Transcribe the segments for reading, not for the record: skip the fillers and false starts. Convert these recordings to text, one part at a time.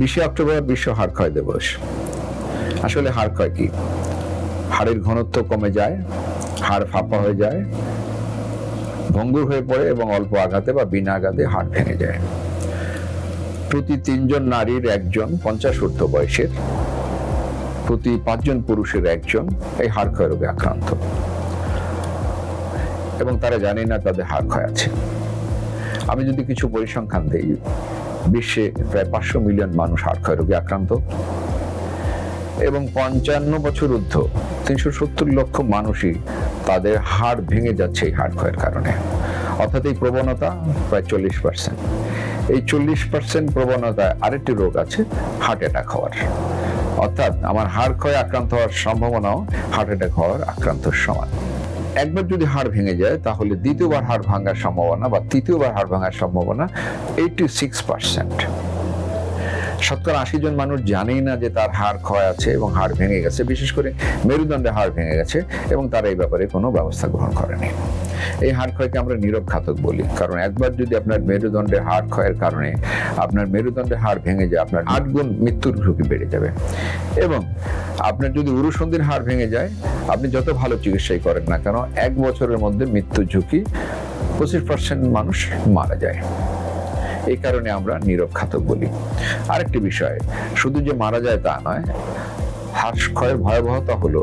20 October বিশ্ব হাড় ক্ষয় দিবস। আসলে হাড় ক্ষয় কি? হাড়ের ঘনত্ব কমে যায়, হাড় ফাঁপা হয়ে যায়, ভঙ্গুর হয়ে পড়ে এবং অল্প আঘাতে বা বিনা আঘাতে হাড় ভেঙে যায়। প্রতি 3 জন নারীর 1 জন 50 ঊর্ধ্ব বয়সের, প্রতি 5 জন পুরুষের 1 জন এই হাড় ক্ষয় রোগে আক্রান্ত, এবং তারা জানে না তাদের হাড় ক্ষয় আছে। আমি যদি কিছু পরিসংখ্যান দিই, বিশ্বে প্রায় 500 মিলিয়ন মানুষ হাড় ক্ষয় রোগে আক্রান্ত এবং 55 বছর ঊর্ধ্ব 370 লক্ষ মানুষই তাদের হাড় ভেঙে যাচ্ছে এই হাড় ক্ষয়ের কারণে। অর্থাৎ এই প্রবণতা প্রায় 40%। এই 40% প্রবণতায় আরেকটি রোগ আছে, হার্ট অ্যাটাক হওয়ার। অর্থাৎ আমার হাড় ক্ষয়ে আক্রান্ত হওয়ার সম্ভাবনাও হার্ট অ্যাটাক হওয়ার আক্রান্তর সমান। একবার যদি হাড় ভেঙে যায় তাহলে দ্বিতীয়বার হাড় ভাঙার সম্ভাবনা বা তৃতীয়বার হাড় ভাঙার সম্ভাবনা 86%। শতকরা 80 জন মানুষ জানেই না যে তার হাড় ক্ষয় আছে এবং হাড় ভেঙে গেছে, বিশেষ করে মেরুদণ্ডে হাড় ভেঙে গেছে, এবং তারা এই ব্যাপারে কোনো ব্যবস্থা গ্রহণ করেনি। এই হাড় ক্ষয়কে আমরা নীরব ঘাতক বলি, কারণ একবার যদি আপনার মেরুদণ্ডে হাড় ক্ষয়ের কারণে আপনার মেরুদণ্ডে হাড় ভেঙে যায়, আপনার 8 গুণ মৃত্যুর ঝুঁকি বেড়ে যাবে। এবং আপনার যদি উরুসন্ধির হাড় ভেঙে যায়, আপনি যত ভালো চিকিৎসাই করেন না কেন, 1 বছরের মধ্যে মৃত্যুর ঝুঁকি 25% মানুষ মারা যায়। এই কারণে আমরা নীরব ঘাতক বলি। আরেকটি বিষয়, শুধু যে মারা যায় তা নয়, হাড় ক্ষয়ের ভয়াবহতা হলো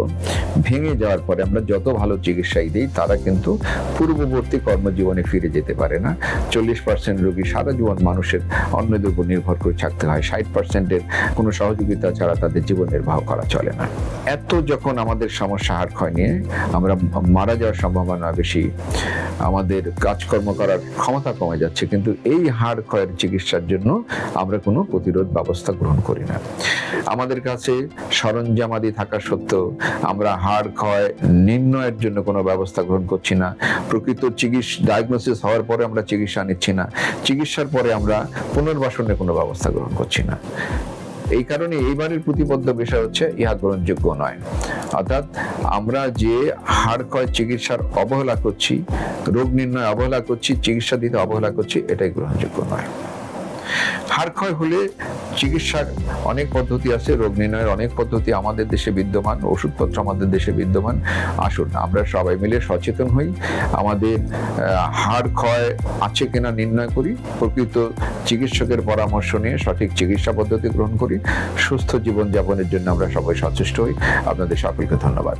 ভেঙে যাওয়ার পরে আমরা যত ভালো চিকিৎসাই দিই, তারা কিন্তু পূর্ববর্তী কর্মজীবনে ফিরে যেতে পারে না। 40% রোগী সারা জীবন মানুষের অন্যদের উপর নির্ভর করে থাকতে হয়। 60%-এর কোনো সহযোগিতা ছাড়া তাদের জীবন নির্বাহ করা চলে না। এত যখন আমাদের সমস্যা হাড় ক্ষয় নিয়ে, আমরা মারা যাওয়ার সম্ভাবনা বেশি, আমাদের কাজকর্ম করার ক্ষমতা কমে যাচ্ছে, কিন্তু এই হাড় ক্ষয়ের চিকিৎসার জন্য আমরা কোনো প্রতিরোধ ব্যবস্থা গ্রহণ করি না। আমাদের কাছে সরঞ্জামাদি থাকা সত্ত্বেও আমরা হাড় ক্ষয় নির্ণয়ের জন্য কোনো ব্যবস্থা গ্রহণ করছি না। প্রকৃত ডায়াগনোসিস হওয়ার পরে আমরা চিকিৎসা নিচ্ছি না। চিকিৎসার পরে আমরা পুনর্বাসনের কোনো ব্যবস্থা গ্রহণ করছি না। এই কারণে এইবারের প্রতিবদ্ধ বিষয় হচ্ছে ইহা গ্রহণযোগ্য নয়। অর্থাৎ আমরা যে হাড় ক্ষয় চিকিৎসার অবহেলা করছি, রোগ নির্ণয় অবহেলা করছি, চিকিৎসা দিতে অবহেলা করছি, এটাই গ্রহণযোগ্য নয়। হাড় ক্ষয় হলে চিকিৎসার অনেক পদ্ধতি আছে, রোগ নির্ণয়ের অনেক পদ্ধতি আমাদের দেশে বিদ্যমান, ওষুধপত্র আমাদের দেশে বিদ্যমান। আসুন আমরা সবাই মিলে সচেতন হই, আমাদের হাড় ক্ষয় আছে কিনা নির্ণয় করি, প্রকৃত চিকিৎসকের পরামর্শ নিয়ে সঠিক চিকিৎসা পদ্ধতি গ্রহণ করি, সুস্থ জীবনযাপনের জন্য আমরা সবাই সচেষ্ট হই। আপনাদের সকলকে ধন্যবাদ।